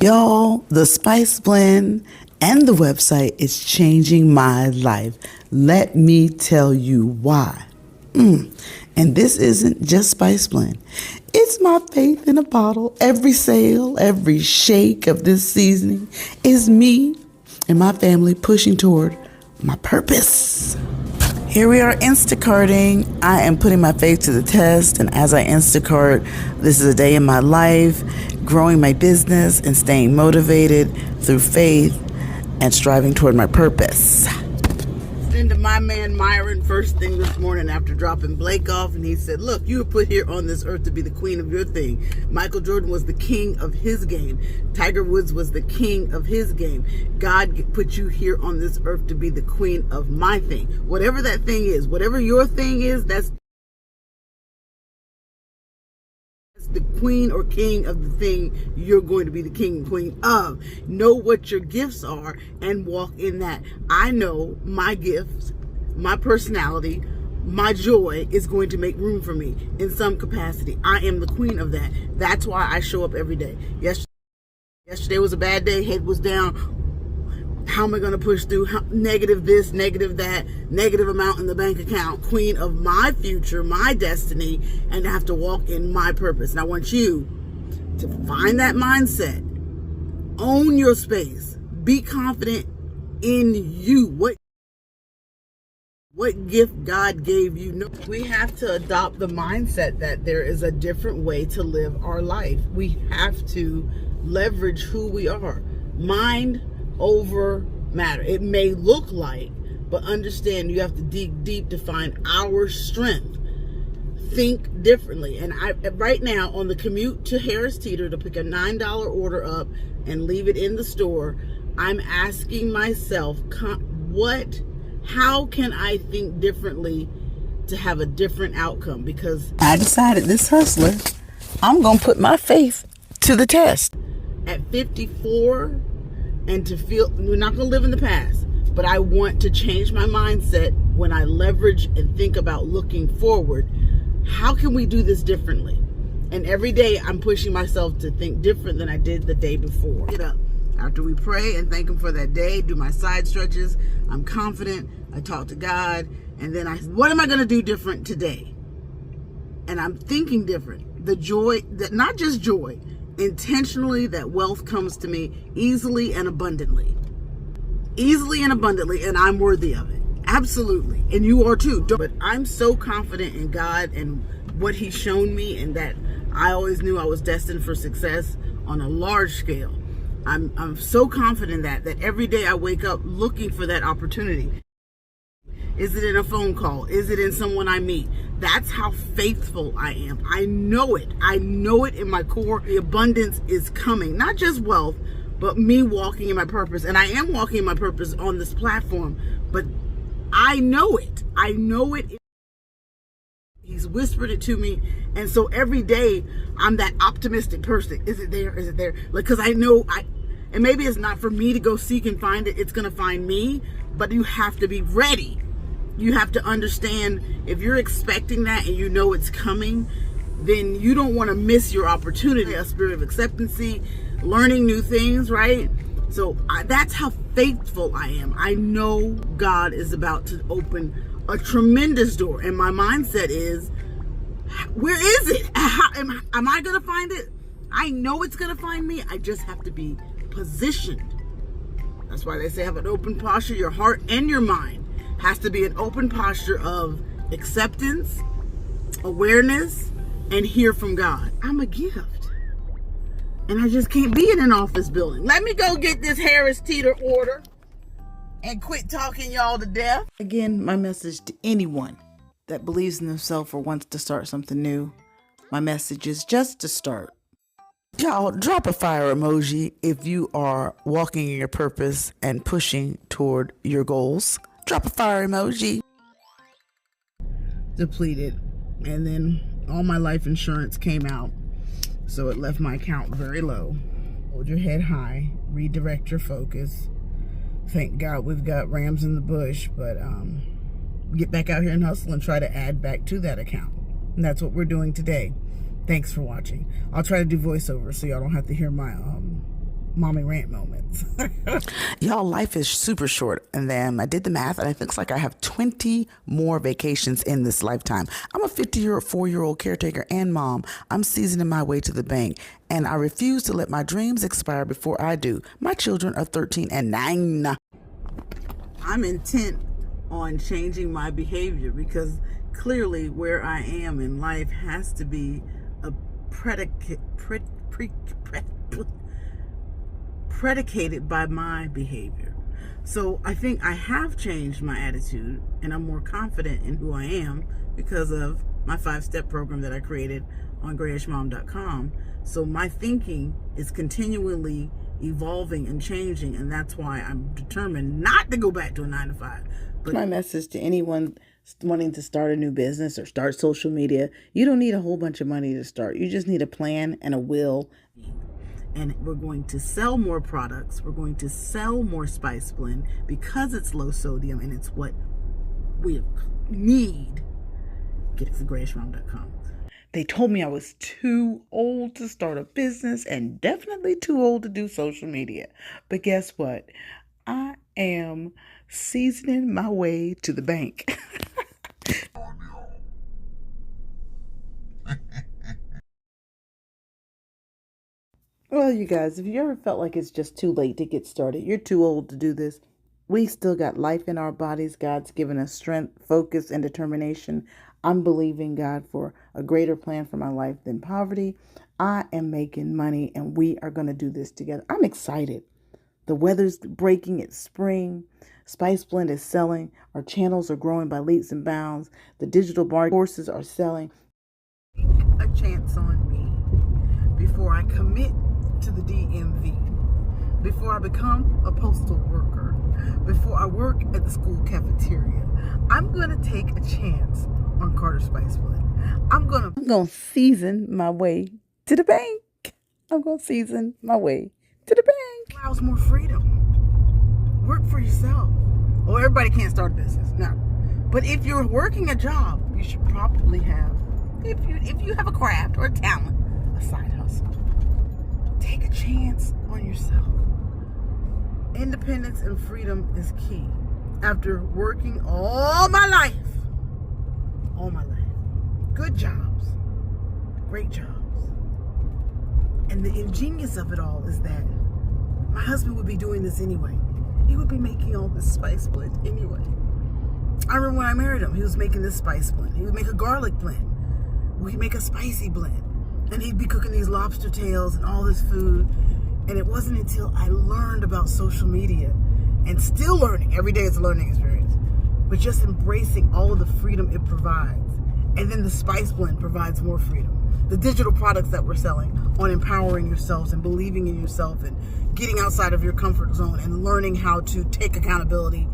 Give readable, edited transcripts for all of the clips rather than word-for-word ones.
Y'all, the spice blend and the website is changing my life. Let me tell you why. And this isn't just spice blend. It's my faith in a bottle. Every sale, every shake of this seasoning is me and my family pushing toward my purpose. Here we are Instacarting. I am putting my faith to the test, and as I Instacart, this is a day in my life, growing my business and staying motivated through faith and striving toward my purpose. Into my man Myron first thing this morning after dropping Blake off, and he said, look, you were put here on this earth to be the queen of your thing. Michael Jordan was the king of his game. Tiger Woods was the king of his game. God put you here on this earth to be the queen of my thing. Whatever that thing is, whatever your thing is, that's the queen or king of the thing you're going to be the king and queen of. Know what your gifts are and walk in that. I know my gifts, my personality, my joy is going to make room for me in some capacity. I am the queen of that. That's why I show up every day. Yesterday was a bad day. Head was down. How am I going to push through? Negative this, negative that, negative amount in the bank account. Queen of my future, my destiny, and have to walk in my purpose. And I want you to find that mindset. Own your space. Be confident in you. What gift God gave you. We have to adopt the mindset that there is a different way to live our life. We have to leverage who we are. Mind over matter. It may look like, but understand you have to dig deep to find our strength. Think differently. And I right now on the commute to Harris Teeter to pick a $9 order up and leave it in the store, I'm asking myself, how can I think differently to have a different outcome? Because I decided this hustler, I'm going to put my faith to the test. At 54, and to feel, we're not going to live in the past, but I want to change my mindset when I leverage and think about looking forward. How can we do this differently? And every day I'm pushing myself to think different than I did the day before. Get up. After we pray and thank him for that day, do my side stretches. I'm confident. I talk to God. And then what am I going to do different today? And I'm thinking different. The joy, not just joy, intentionally that wealth comes to me easily and abundantly, and I'm worthy of it. Absolutely. And you are too. But I'm so confident in God and what he's shown me, and that I always knew I was destined for success on a large scale. I'm so confident that every day I wake up looking for that opportunity. Is it in a phone call? Is it in someone I meet? That's how faithful I am. I know it. I know it in my core. The abundance is coming. Not just wealth, but me walking in my purpose. And I am walking in my purpose on this platform. But I know it. I know it. He's whispered it to me. And so every day, I'm that optimistic person. Is it there? Is it there? Like, because I know and maybe it's not for me to go seek and find it. It's going to find me. But you have to be ready. You have to understand, if you're expecting that and you know it's coming, then you don't want to miss your opportunity. A spirit of acceptancy, learning new things, right? So that's how faithful I am. I know God is about to open a tremendous door. And my mindset is, where is it? Am I going to find it? I know it's going to find me. I just have to be positioned. That's why they say have an open posture. Your heart and your mind has to be an open posture of acceptance, awareness, and hear from God. I'm a gift. And I just can't be in an office building. Let me go get this Harris Teeter order and quit talking y'all to death. Again, my message to anyone that believes in themselves or wants to start something new, my message is just to start. Y'all, drop a fire emoji if you are walking in your purpose and pushing toward your goals. Drop a fire emoji. Depleted. And then all my life insurance came out. So it left my account very low. Hold your head high. Redirect your focus. Thank God we've got rams in the bush. But get back out here and hustle and try to add back to that account. And that's what we're doing today. Thanks for watching. I'll try to do voiceover so y'all don't have to hear my mommy rant moments. Y'all, life is super short. And then I did the math, and it looks like I have 20 more vacations in this lifetime. I'm a 54-year-old caretaker and mom. I'm seasoning my way to the bank, and I refuse to let my dreams expire before I do. My children are 13 and 9. I'm intent on changing my behavior because clearly where I am in life has to be a predicated by my behavior. So I think I have changed my attitude and I'm more confident in who I am because of my 5-step program that I created on grayishmom.com. So my thinking is continually evolving and changing, and that's why I'm determined not to go back to a 9-to-5. But my message to anyone wanting to start a new business or start social media, you don't need a whole bunch of money to start. You just need a plan and a will. And we're going to sell more products. We're going to sell more Spice Blend because it's low sodium and it's what we need. Get it from grayishmom.com. They told me I was too old to start a business and definitely too old to do social media. But guess what? I am seasoning my way to the bank. Well, you guys, if you ever felt like it's just too late to get started, you're too old to do this, we still got life in our bodies. God's given us strength, focus, and determination. I'm believing God for a greater plan for my life than poverty. I am making money, and we are going to do this together. I'm excited. The weather's breaking. It's spring. Spice Blend is selling. Our channels are growing by leaps and bounds. The digital bar courses are selling. A chance on me before I commit to the DMV, before I become a postal worker, before I work at the school cafeteria. I'm going to take a chance on Carter Spice Blend. I'm going to season my way to the bank. I'm going to season my way to the bank. Allows more freedom. Work for yourself. Well, everybody can't start a business. No. But if you're working a job, you should probably have, if you have a craft or a talent, a side hustle. Take a chance on yourself. Independence and freedom is key. After working all my life, good jobs, great jobs. And the ingenious of it all is that my husband would be doing this anyway. He would be making all this Spice Blend anyway. I remember when I married him, he was making this Spice Blend. He would make a garlic blend. We'd make a spicy blend. And he'd be cooking these lobster tails and all this food. And it wasn't until I learned about social media, and still learning, every day is a learning experience, but just embracing all of the freedom it provides. And then the Spice Blend provides more freedom. The digital products that we're selling on empowering yourselves and believing in yourself and getting outside of your comfort zone and learning how to take accountability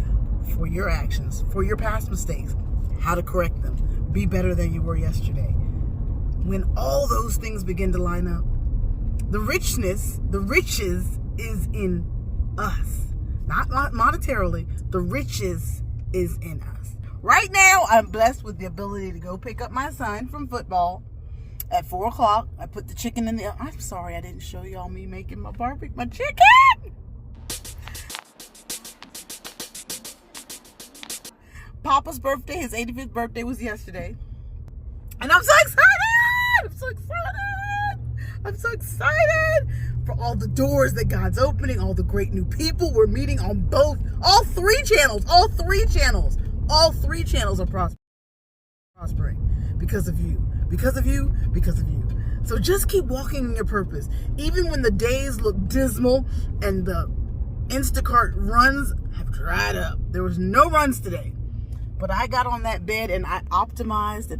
for your actions, for your past mistakes, how to correct them, be better than you were yesterday. When all those things begin to line up, the riches is in us. Not monetarily, the riches is in us. Right now, I'm blessed with the ability to go pick up my son from football at 4 o'clock. I put the chicken in the, I'm sorry I didn't show y'all me making my barbecue, my chicken! Papa's birthday, his 85th birthday was yesterday. And I'm so excited! I'm so excited for all the doors that God's opening, all the great new people we're meeting on all three channels are prospering because of you. So just keep walking in your purpose. Even when the days look dismal and the Instacart runs have dried up. There was no runs today. But I got on that bed and I optimized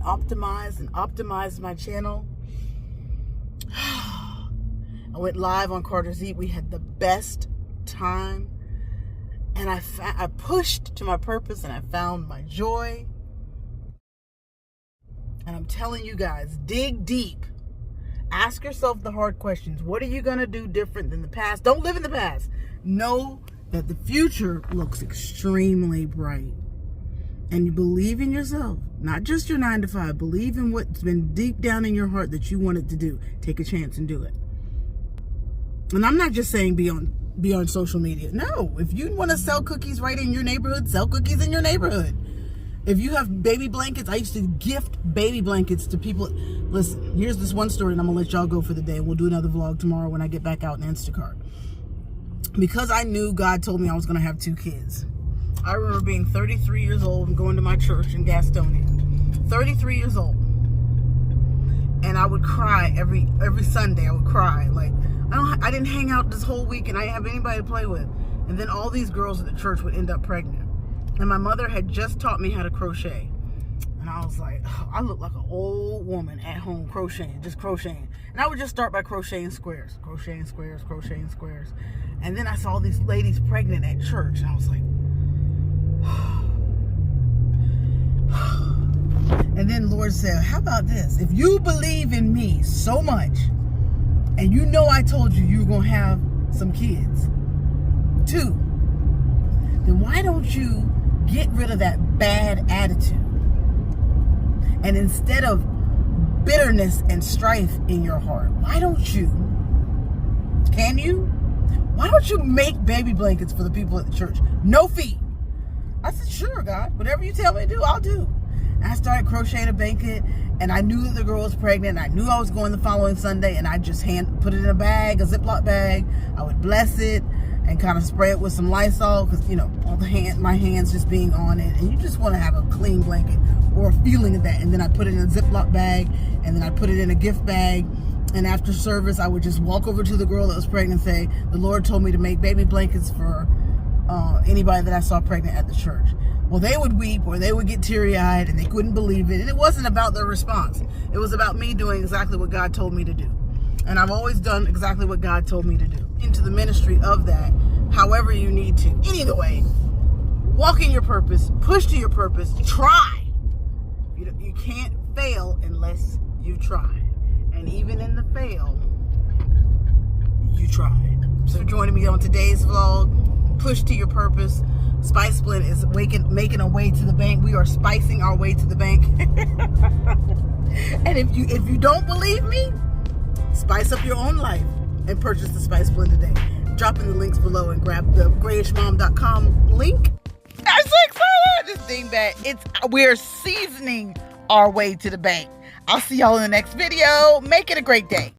my channel. I went live on Carter's Eat. We had the best time. And I pushed to my purpose and I found my joy. And I'm telling you guys, dig deep. Ask yourself the hard questions. What are you going to do different than the past? Don't live in the past. Know that the future looks extremely bright. And you believe in yourself, not just your 9-to-5. Believe in what's been deep down in your heart that you wanted to do. Take a chance and do it. And I'm not just saying be on social media. No, if you want to sell cookies right in your neighborhood, sell cookies in your neighborhood. If you have baby blankets, I used to gift baby blankets to people. Listen, here's this one story, and I'm going to let y'all go for the day. We'll do another vlog tomorrow when I get back out in Instacart. Because I knew God told me I was going to have 2 kids. I remember being 33 years old and going to my church in Gastonia. 33 years old. And I would cry every Sunday. I would cry. Like, I didn't hang out this whole week and I didn't have anybody to play with. And then all these girls at the church would end up pregnant. And my mother had just taught me how to crochet. And I was like, oh, I look like an old woman at home crocheting, just crocheting. And I would just start by crocheting squares. Crocheting squares, crocheting squares. And then I saw these ladies pregnant at church. And I was like, and then Lord said, how about this? If you believe in me so much, and you know I told you were going to have some kids, 2, then why don't you get rid of that bad attitude? And instead of bitterness and strife in your heart, why don't you make baby blankets for the people at the church? No fee. I said, sure, God, whatever you tell me to do, I'll do. And I started crocheting a blanket, and I knew that the girl was pregnant, and I knew I was going the following Sunday, and I just put it in a bag, a Ziploc bag. I would bless it and kind of spray it with some Lysol, because, all my hands just being on it, and you just want to have a clean blanket or a feeling of that. And then I put it in a Ziploc bag, and then I put it in a gift bag. And after service, I would just walk over to the girl that was pregnant and say, the Lord told me to make baby blankets for anybody that I saw pregnant at the church. Well, they would weep or they would get teary-eyed and they couldn't believe it. And it wasn't about their response. It was about me doing exactly what God told me to do. And I've always done exactly what God told me to do. Into the ministry of that, however you need to. Either way, walk in your purpose, push to your purpose, try. You can't fail unless you try. And even in the fail, you tried. So joining me on today's vlog, push to your purpose. Spice Blend is making a way to the bank. We are spicing our way to the bank. And if you don't believe me, spice up your own life and purchase the Spice Blend today. Drop in the links below and grab the grayishmom.com link. I'm so excited! This dingbat, we're seasoning our way to the bank. I'll see y'all in the next video. Make it a great day.